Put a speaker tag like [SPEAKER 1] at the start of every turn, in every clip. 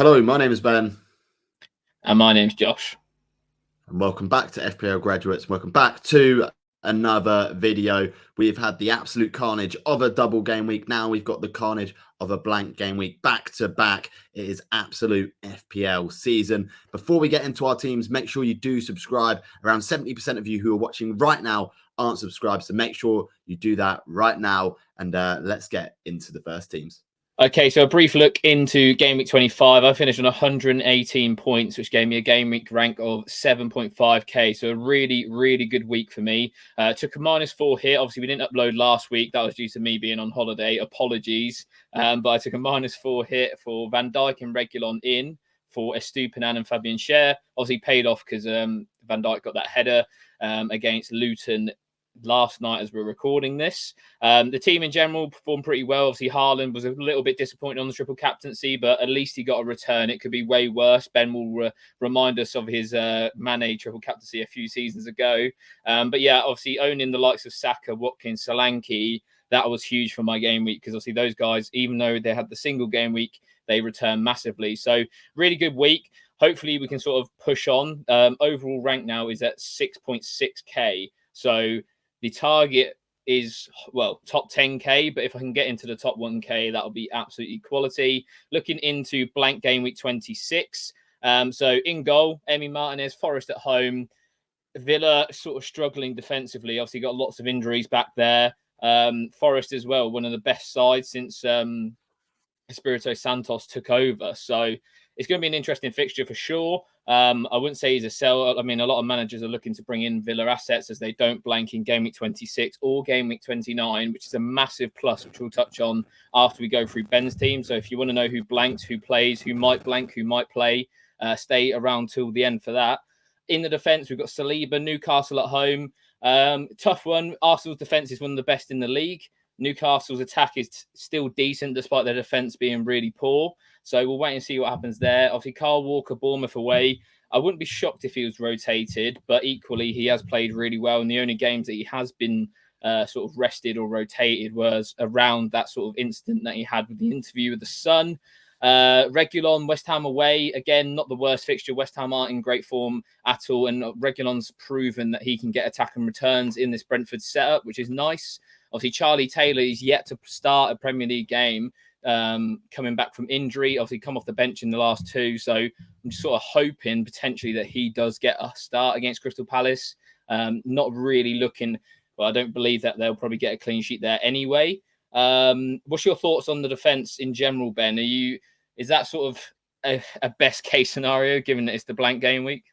[SPEAKER 1] Hello, my name is Ben.
[SPEAKER 2] And my name's Josh.
[SPEAKER 1] And welcome back to FPL Graduates. Welcome back to another video. We've had the absolute carnage of a double game week. Now we've got the carnage of a blank game week back to back. It is absolute FPL season. Before we get into our teams, make sure you do subscribe. Around 70% of you who are watching right now aren't subscribed. So make sure you do that right now. And let's get into the first teams.
[SPEAKER 2] Okay, so a brief look into Game Week 25. I finished on 118 points, which gave me a Game Week rank of 7.5k. So a really, really good week for me. Took a -4 hit. Obviously, we didn't upload last week. That was due to me being on holiday. Apologies. But I took a -4 hit for Van Dijk and Reguilon in, for Estupinan and Fabian Schär. Obviously paid off because Van Dijk got that header against Luton last night as we're recording this. The team in general performed pretty well. Obviously, Haaland was a little bit disappointed on the triple captaincy, but at least he got a return. It could be way worse. Ben will remind us of his Mane triple captaincy a few seasons ago. But yeah, obviously owning the likes of Saka, Watkins, Solanke, that was huge for my game week because obviously those guys, even though they had the single game week, they returned massively. So really good week. Hopefully we can sort of push on. Overall rank now is at 6.6k. So the target is, well, top 10k, but if I can get into the top 1k, that'll be absolutely quality. Looking into blank game week 26. So in goal, Emi Martinez, Forest at home. Villa sort of struggling defensively. Obviously got lots of injuries back there. Forest as well, one of the best sides since Espirito Santos took over. So it's going to be an interesting fixture for sure. I wouldn't say he's a sell. I mean, a lot of managers are looking to bring in Villa assets as they don't blank in Game Week 26 or Game Week 29, which is a massive plus, which we'll touch on after we go through Ben's team. So if you want to know who blanks, who plays, who might blank, who might play, stay around till the end for that. In the defence, we've got Saliba, Newcastle at home. Tough one. Arsenal's defence is one of the best in the league. Newcastle's attack is still decent despite their defence being really poor. So we'll wait and see what happens there. Obviously, Kyle Walker, Bournemouth away. I wouldn't be shocked if he was rotated, but equally, he has played really well. And the only games that he has been sort of rested or rotated was around that sort of incident that he had with the interview with the Sun. Reguilon, West Ham away. Again, not the worst fixture. West Ham aren't in great form at all. And Reguilon's proven that he can get attack and returns in this Brentford setup, which is nice. Obviously, Charlie Taylor is yet to start a Premier League game, coming back from injury. Obviously, come off the bench in the last two. So I'm just sort of hoping potentially that he does get a start against Crystal Palace. Not really looking, well, I don't believe that they'll probably get a clean sheet there anyway. What's your thoughts on the defence in general, Ben? Is that sort of a best case scenario given that it's the blank game week?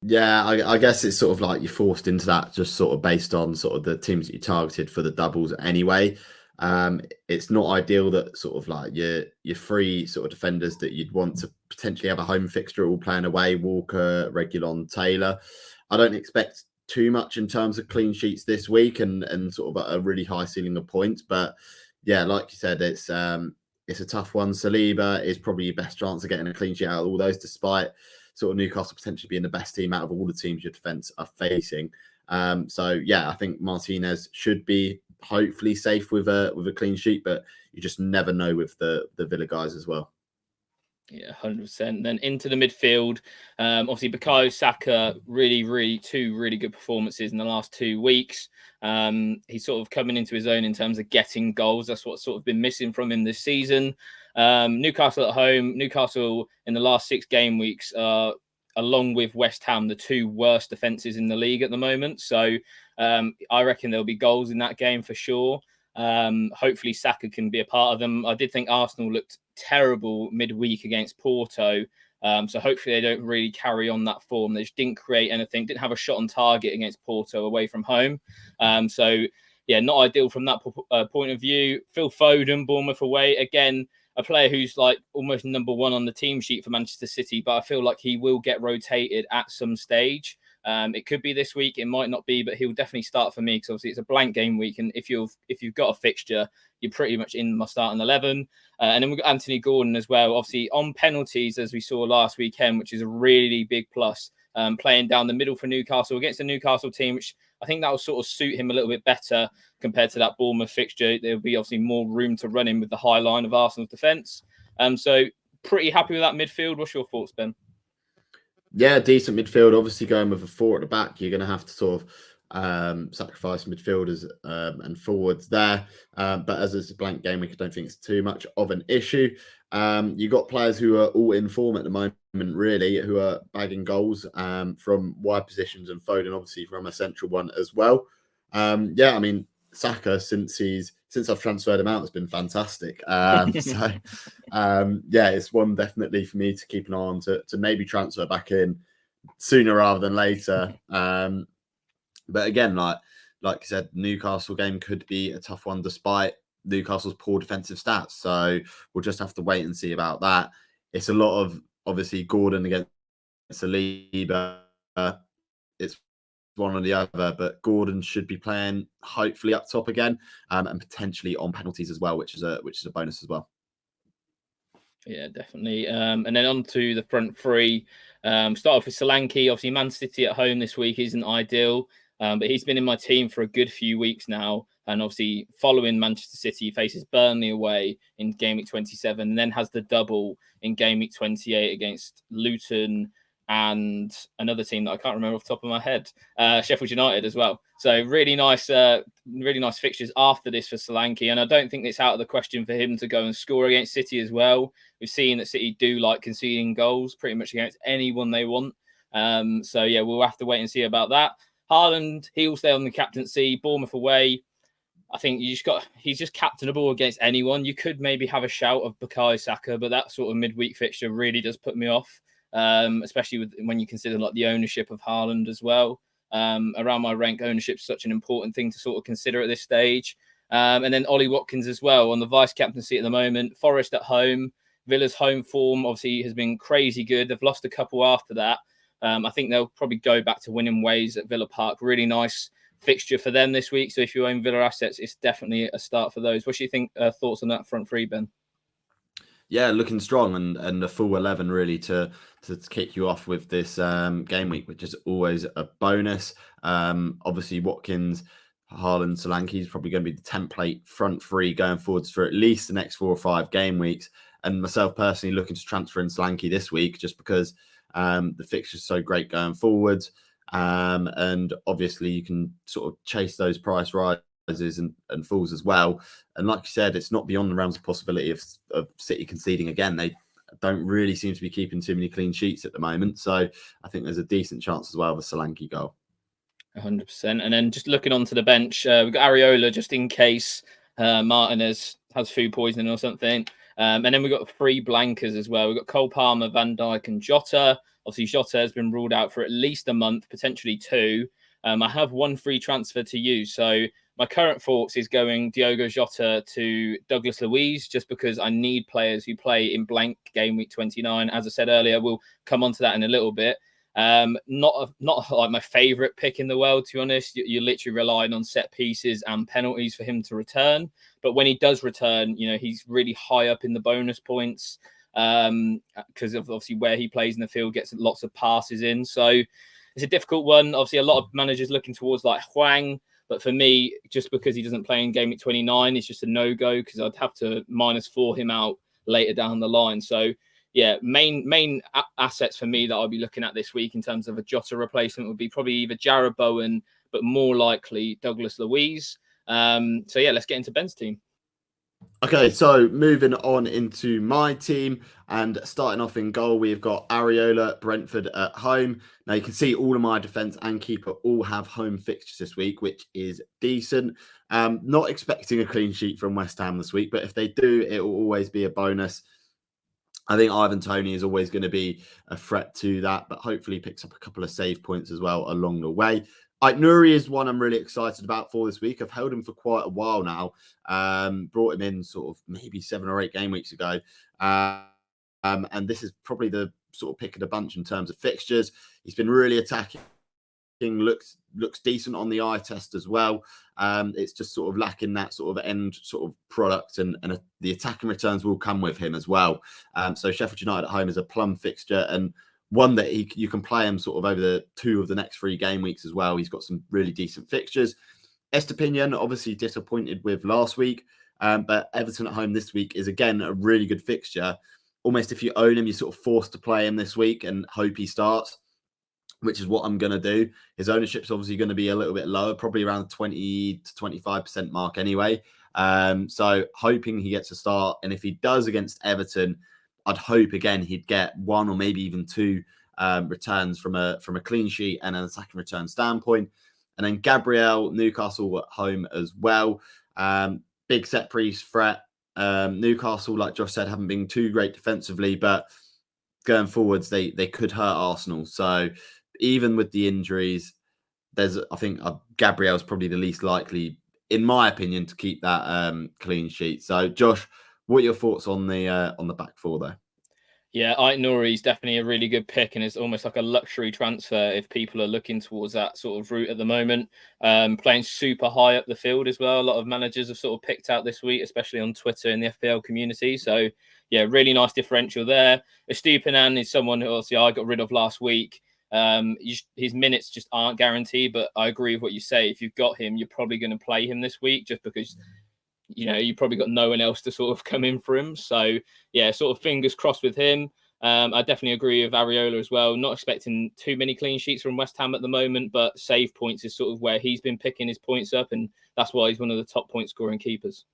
[SPEAKER 1] Yeah, I guess it's sort of like you're forced into that just sort of based on sort of the teams that you targeted for the doubles anyway. It's not ideal that sort of like your three sort of defenders that you'd want to potentially have a home fixture all playing away, Walker, Reguilon, Taylor. I don't expect too much in terms of clean sheets this week and sort of a really high ceiling of points. But yeah, like you said, it's a tough one. Saliba is probably your best chance of getting a clean sheet out of all those, despite sort of Newcastle potentially being the best team out of all the teams your defence are facing. So yeah, I think Martinez should be hopefully safe with a clean sheet, but you just never know with the Villa guys as well.
[SPEAKER 2] Yeah, 100%. Then into the midfield, obviously Bukayo Saka, really two really good performances in the last 2 weeks. He's sort of coming into his own in terms of getting goals. That's what's sort of been missing from him this season. Newcastle at home. Newcastle in the last 6 game weeks are, along with West Ham, the 2 worst defences in the league at the moment. So I reckon there'll be goals in that game for sure. Hopefully Saka can be a part of them. I did think Arsenal looked terrible midweek against Porto. So hopefully they don't really carry on that form. They just didn't create anything, didn't have a shot on target against Porto away from home. So yeah, not ideal from that point of view. Phil Foden, Bournemouth away. Again, a player who's like almost number 1 on the team sheet for Manchester City, but I feel like he will get rotated at some stage. It could be this week, it might not be, but he'll definitely start for me because obviously it's a blank game week, and if you've got a fixture, you're pretty much in my starting 11. And then we've got Anthony Gordon as well, obviously on penalties as we saw last weekend, which is a really big plus. Playing down the middle for Newcastle against a Newcastle team, which I think that will sort of suit him a little bit better compared to that Bournemouth fixture. There'll be obviously more room to run in with the high line of Arsenal's defence. So pretty happy with that midfield. What's your thoughts, Ben?
[SPEAKER 1] Yeah, decent midfield. Obviously, going with a 4 at the back, you're going to have to sort of sacrifice midfielders and forwards there. But as it's a blank game week, I don't think it's too much of an issue. You've got players who are all in form at the moment, really, who are bagging goals from wide positions, and Foden obviously from a central one as well. Yeah, I mean, Saka, since I've transferred him out, has been fantastic. Yeah, it's one definitely for me to keep an eye on to maybe transfer back in sooner rather than later. But again, like you said, Newcastle game could be a tough one despite Newcastle's poor defensive stats. So we'll just have to wait and see about that. It's a lot of obviously Gordon against Saliba. It's one or the other, but Gordon should be playing hopefully up top again, and potentially on penalties as well, which is a bonus as well.
[SPEAKER 2] Yeah, definitely. And then on to the front three. Start off with Solanke. Obviously, Man City at home this week isn't ideal, but he's been in my team for a good few weeks now. And obviously, following Manchester City, he faces Burnley away in game week 27, and then has the double in game week 28 against Luton and another team that I can't remember off the top of my head, Sheffield United as well. So really nice fixtures after this for Solanke, and I don't think it's out of the question for him to go and score against City as well. We've seen that City do like conceding goals pretty much against anyone they want. So yeah, we'll have to wait and see about that. Haaland, he'll stay on the captaincy. Bournemouth away. I think he's just captainable against anyone. You could maybe have a shout of Bukayo Saka, but that sort of midweek fixture really does put me off. Especially when you consider like the ownership of Haaland as well. Around my rank, ownership is such an important thing to sort of consider at this stage. And then Ollie Watkins as well on the vice captaincy at the moment. Forest at home. Villa's home form obviously has been crazy good. They've lost a couple after that. I think they'll probably go back to winning ways at Villa Park. Really nice fixture for them this week. So if you own Villa assets, it's definitely a start for those. What do you think? Thoughts on that front three, Ben?
[SPEAKER 1] Yeah, looking strong and a full 11 really to kick you off with this game week, which is always a bonus. Obviously, Watkins, Haaland, Solanke is probably going to be the template front three going forwards for at least the next 4 or 5 game weeks. And myself personally looking to transfer in Solanke this week just because the fixture is so great going forwards. And obviously, you can sort of chase those price rises and falls as well. And like you said, it's not beyond the realms of possibility of City conceding again. They don't really seem to be keeping too many clean sheets at the moment. So I think there's a decent chance as well of a Solanke goal.
[SPEAKER 2] 100%. And then just looking onto the bench, we've got Areola just in case Martinez has food poisoning or something. And then we've got 3 blankers as well. We've got Cole Palmer, Van Dijk and Jota. Obviously, Jota has been ruled out for at least a month, potentially 2. I have 1 free transfer to use. So my current thoughts is going Diogo Jota to Douglas Luiz, just because I need players who play in blank game week 29. As I said earlier, we'll come on to that in a little bit. Not like my favorite pick in the world, to be honest. You're literally relying on set pieces and penalties for him to return. But when he does return, he's really high up in the bonus points because of obviously where he plays in the field, gets lots of passes in. So it's a difficult one. Obviously, a lot of managers looking towards like Hwang. But for me, just because he doesn't play in game week 29, it's just a no-go because I'd have to -4 him out later down the line. So yeah, main assets for me that I'll be looking at this week in terms of a Jota replacement would be probably either Jarrod Bowen, but more likely Douglas Luiz. So yeah, let's get into Ben's team.
[SPEAKER 1] Okay, so moving on into my team and starting off in goal, we've got Areola, Brentford at home. Now you can see all of my defence and keeper all have home fixtures this week, which is decent. Not expecting a clean sheet from West Ham this week, but if they do, it will always be a bonus. I think Ivan Toney is always going to be a threat to that, but hopefully picks up a couple of save points as well along the way. Nuri is one I'm really excited about for this week. I've held him for quite a while now. Brought him in sort of maybe 7 or 8 game weeks ago. And this is probably the sort of pick of the bunch in terms of fixtures. He's been really attacking. Looks decent on the eye test as well. It's just sort of lacking that sort of end sort of product, and the attacking returns will come with him as well. So Sheffield United at home is a plum fixture, and one that you can play him sort of over the 2 of the next 3 game weeks as well. He's got some really decent fixtures. Estepinian obviously disappointed with last week, but Everton at home this week is again a really good fixture. almost if you own him, you're sort of forced to play him this week and hope he starts, which is what I'm going to do. His ownership's obviously going to be a little bit lower, probably around 20 to 25% mark anyway. So hoping he gets a start. And if he does against Everton, I'd hope again he'd get one or maybe even two returns from a clean sheet and an attacking return standpoint. And then Gabriel, Newcastle at home as well. Big set piece threat. Newcastle, like Josh said, haven't been too great defensively, but going forwards, they could hurt Arsenal. So even with the injuries, I think Gabriel's probably the least likely, in my opinion, to keep that clean sheet. So Josh, what are your thoughts on the back four there?
[SPEAKER 2] Yeah, Ait-Nouri is definitely a really good pick, and it's almost like a luxury transfer if people are looking towards that sort of route at the moment. Playing super high up the field as well. A lot of managers have sort of picked out this week, especially on Twitter and the FPL community. So, yeah, really nice differential there. Estupiñán is someone who obviously I got rid of last week. His minutes just aren't guaranteed, but I agree with what you say. If you've got him, you're probably going to play him this week just because you probably got no one else to sort of come in for him. So yeah, sort of fingers crossed with him. I definitely agree with Areola as well. Not expecting too many clean sheets from West Ham at the moment, but save points is sort of where he's been picking his points up, and that's why he's one of the top point scoring keepers.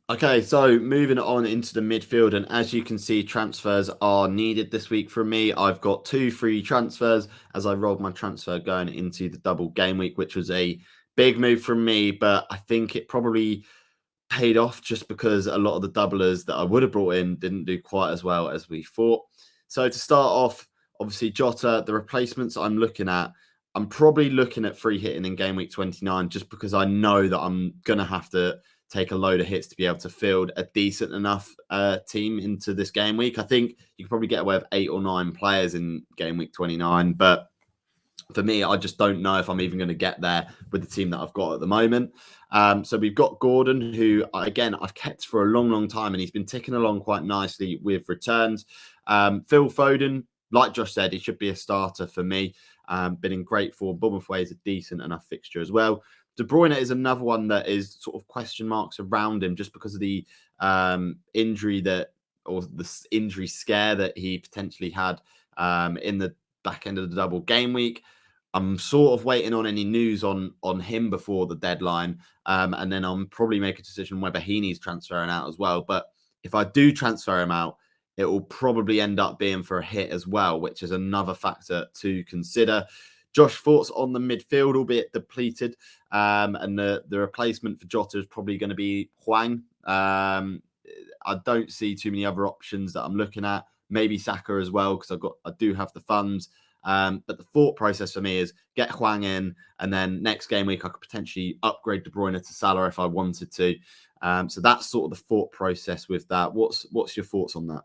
[SPEAKER 1] Okay, so moving on into the midfield, and as you can see, transfers are needed this week from me. I've got 2 free transfers as I rolled my transfer going into the double game week, which was a big move from me, but I think it probably paid off just because a lot of the doublers that I would have brought in didn't do quite as well as we thought. So to start off, obviously Jota, the replacements I'm looking at, I'm probably looking at free hitting in game week 29 just because I know that I'm going to have to take a load of hits to be able to field a decent enough team into this game week. I think you could probably get away with 8 or 9 players in game week 29, but for me, I just don't know if I'm even going to get there with the team that I've got at the moment. So we've got Gordon, who, again, I've kept for a long, long time, and he's been ticking along quite nicely with returns. Phil Foden, like Josh said, he should be a starter for me. Been in great form. Bournemouth Way is a decent enough fixture as well. De Bruyne is another one that is sort of question marks around him just because of the injury scare that he potentially had in the back end of the double game week. I'm sort of waiting on any news on him before the deadline. And then I'll probably make a decision whether he needs transferring out as well. But if I do transfer him out, it will probably end up being for a hit as well, which is another factor to consider. Josh, thoughts on the midfield, albeit depleted. And the replacement for Jota is probably going to be Hwang. I don't see too many other options that I'm looking at. Maybe Saka as well, because I do have the funds. But the thought process for me is get Hwang in, and then next game week I could potentially upgrade De Bruyne to Salah if I wanted to. So that's sort of the thought process with that. What's your thoughts on that?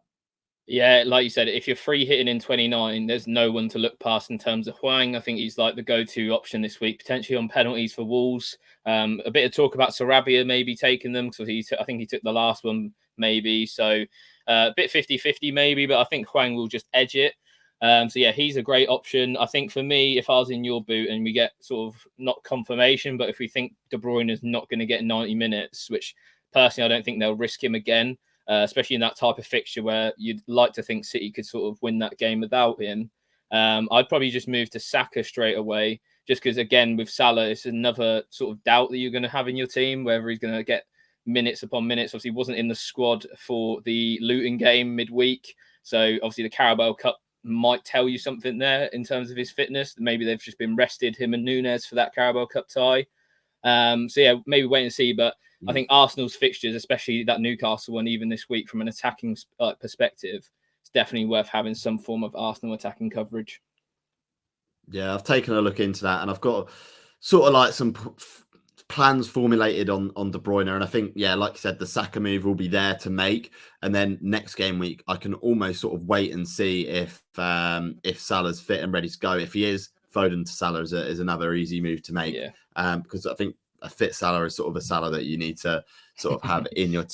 [SPEAKER 2] Yeah, like you said, if you're free hitting in 29, there's no one to look past in terms of Hwang. I think he's like the go-to option this week, potentially on penalties for Wolves. A bit of talk about Sarabia maybe taking them, because I think he took the last one maybe. So a bit 50-50 maybe, but I think Hwang will just edge it. So yeah, he's a great option. I think for me, if I was in your boot and we get sort of not confirmation, but if we think De Bruyne is not going to get 90 minutes, which personally I don't think they'll risk him again, especially in that type of fixture where you'd like to think City could sort of win that game without him. I'd probably just move to Saka straight away, just because, again, with Salah, it's another sort of doubt that you're going to have in your team, whether he's going to get minutes upon minutes. Obviously, he wasn't in the squad for the Luton game midweek. So, obviously, the Carabao Cup might tell you something there in terms of his fitness. Maybe they've just been rested, him and Núñez, for that Carabao Cup tie. So yeah, maybe wait and see. But I think Arsenal's fixtures, especially that Newcastle one, even this week from an attacking perspective, it's definitely worth having some form of Arsenal attacking coverage.
[SPEAKER 1] Yeah, I've taken a look into that, and I've got sort of like some plans formulated on De Bruyne, and I think, yeah, like you said, the Saka move will be there to make, and then next game week I can almost sort of wait and see if Salah's fit and ready to go. If he is, Foden to Salah is another easy move to make, because I think a fit Salah is sort of a Salah that you need to sort of have in your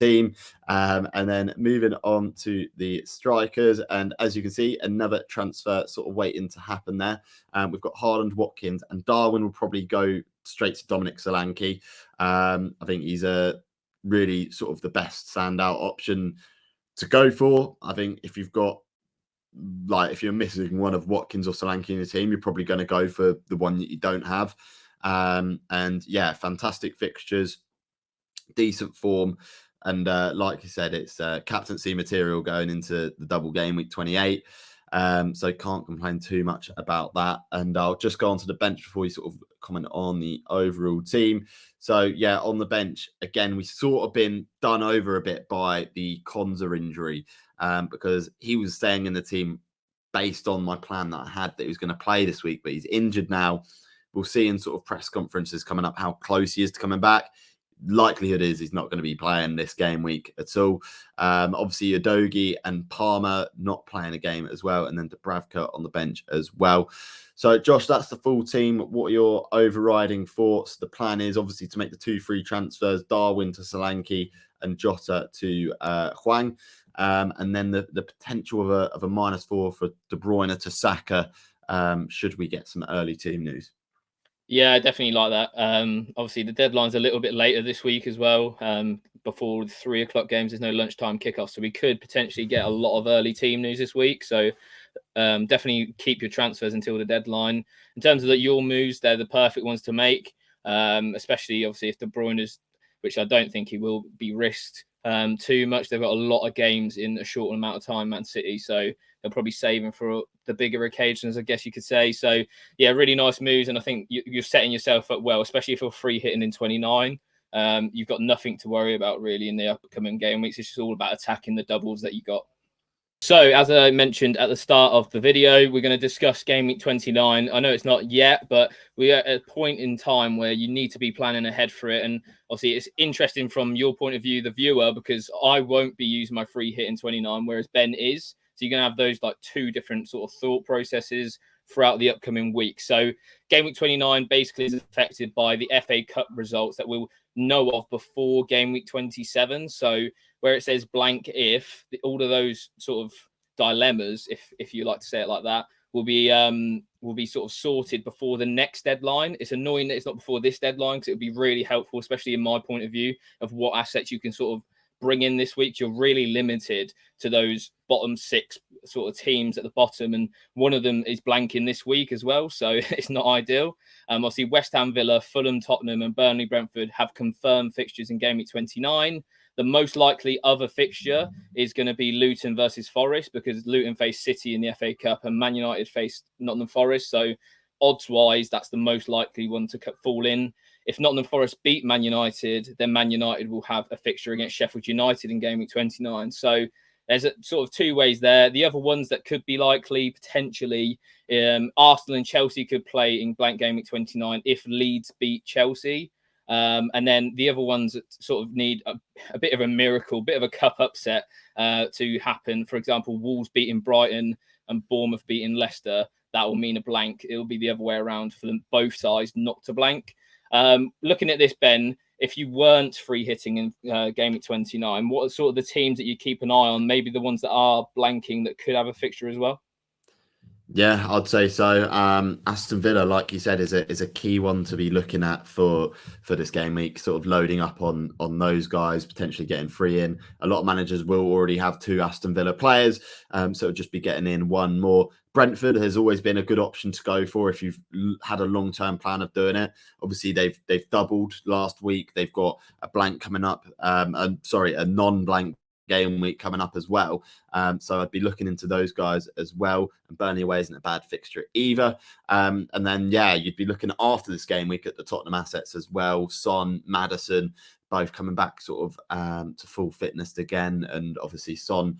[SPEAKER 1] team. And then moving on to the strikers, and as you can see, another transfer sort of waiting to happen there. We've got Haaland, Watkins, and Darwin will probably go straight to Dominic Solanke. I think he's a really sort of the best standout option to go for. I think if you've got, like, if you're missing one of Watkins or Solanke in the team, you're probably going to go for the one that you don't have. And yeah, fantastic fixtures, decent form. And like you said, it's captaincy material going into the double game week 28. So can't complain too much about that. And I'll just go onto the bench before we sort of comment on the overall team. So yeah, on the bench, again, we sort of been done over a bit by the Konza injury, because he was staying in the team based on my plan that I had that he was going to play this week, but he's injured now. We'll see in sort of press conferences coming up how close he is to coming back. Likelihood is he's not going to be playing this game week at all. Obviously, Udogie and Palmer not playing a game as well, and then Dubravka on the bench as well. So, Josh, that's the full team. What are your overriding thoughts? The plan is obviously to make the 2 free transfers, Darwin to Solanke and Jota to Hwang. And then the potential of a -4 for De Bruyne to Saka, should we get some early team news.
[SPEAKER 2] Yeah, definitely like that. Obviously, the deadline's a little bit later this week as well. Before the 3 o'clock games, there's no lunchtime kickoff, so we could potentially get a lot of early team news this week. So definitely keep your transfers until the deadline. In terms of your moves, they're the perfect ones to make, especially obviously if De Bruyne is, which I don't think he will be risked too much. They've got a lot of games in a short amount of time, Man City, so they'll probably save him for the bigger occasions, I guess you could say. So yeah, really nice moves, and I think you're setting yourself up well, especially if you're free hitting in 29. You've got nothing to worry about really in the upcoming game weeks. It's just all about attacking the doubles that you got. So, as I mentioned at the start of the video, we're going to discuss Game Week 29. I know it's not yet, but we're at a point in time where you need to be planning ahead for it. And obviously, it's interesting from your point of view, the viewer, because I won't be using my free hit in 29, whereas Ben is. So, you're going to have those like 2 different sort of thought processes throughout the upcoming week. So, Game Week 29 basically is affected by the FA Cup results that we'll know of before Game Week 27. So, where it says blank if, all of those sort of dilemmas, if you like to say it like that, will be sort of sorted before the next deadline. It's annoying that it's not before this deadline, because it would be really helpful, especially in my point of view, of what assets you can sort of bring in this week. You're really limited to those bottom 6 sort of teams at the bottom, and one of them is blanking this week as well, so it's not ideal. Obviously, West Ham, Villa, Fulham, Tottenham, and Burnley, Brentford have confirmed fixtures in Game Week 29. The most likely other fixture is going to be Luton versus Forest, because Luton face City in the FA Cup and Man United face Nottingham Forest. So odds-wise, that's the most likely one to fall in. If Nottingham Forest beat Man United, then Man United will have a fixture against Sheffield United in Game Week 29. So there's a sort of 2 ways there. The other ones that could be likely, potentially, Arsenal and Chelsea could play in blank Game Week 29 if Leeds beat Chelsea. And then the other ones that sort of need a bit of a miracle, bit of a cup upset to happen. For example, Wolves beating Brighton and Bournemouth beating Leicester. That will mean a blank. It'll be the other way around for them, both sides not to blank. Looking at this, Ben, if you weren't free hitting in Game Week 29, what are sort of the teams that you keep an eye on? Maybe the ones that are blanking that could have a fixture as well?
[SPEAKER 1] Yeah, I'd say so. Aston Villa, like you said, is a key one to be looking at for this game week. Sort of loading up on those guys, potentially getting free in. A lot of managers will already have 2 Aston Villa players, so it'll just be getting in 1 more. Brentford has always been a good option to go for if you've had a long-term plan of doing it. Obviously, they've doubled last week. They've got a blank coming up. A non-blank game week coming up as well. So I'd be looking into those guys as well. And Burnley away isn't a bad fixture either. And then, yeah, you'd be looking after this game week at the Tottenham assets as well. Son, Maddison, both coming back sort of to full fitness again. And obviously Son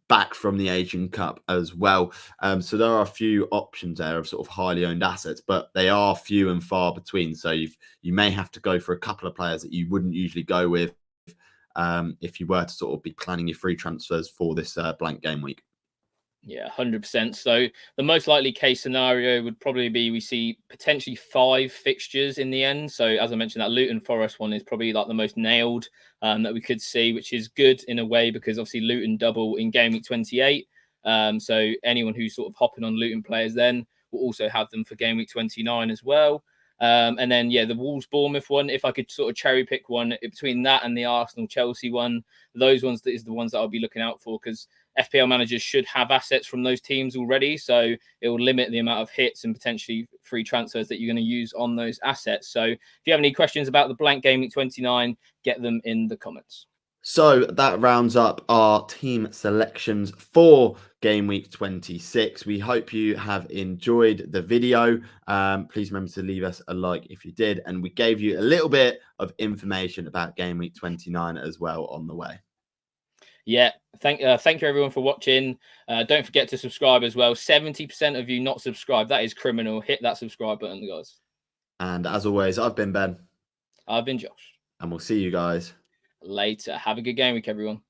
[SPEAKER 1] back from the Asian Cup as well. So there are a few options there of sort of highly owned assets, but they are few and far between. So you may have to go for a couple of players that you wouldn't usually go with if you were to sort of be planning your free transfers for this blank game week.
[SPEAKER 2] Yeah, 100%. So the most likely case scenario would probably be we see potentially 5 fixtures in the end. So as I mentioned, that Luton Forest one is probably like the most nailed that we could see, which is good in a way, because obviously Luton double in Game Week 28. So anyone who's sort of hopping on Luton players then will also have them for Game Week 29 as well. And then, yeah, the Wolves-Bournemouth one, if I could sort of cherry pick one between that and the Arsenal-Chelsea one, those ones is the ones that I'll be looking out for, because FPL managers should have assets from those teams already. So it will limit the amount of hits and potentially free transfers that you're going to use on those assets. So if you have any questions about the blank Game Week 29, get them in the comments.
[SPEAKER 1] So that rounds up our team selections for Game Week 26. We hope you have enjoyed the video. Please remember to leave us a like if you did. And we gave you a little bit of information about Game Week 29 as well on the way.
[SPEAKER 2] Yeah, thank you everyone for watching. Don't forget to subscribe as well. 70% of you not subscribed. That is criminal. Hit that subscribe button, guys.
[SPEAKER 1] And as always, I've been Ben.
[SPEAKER 2] I've been Josh.
[SPEAKER 1] And we'll see you guys
[SPEAKER 2] later. Have a good game week, everyone.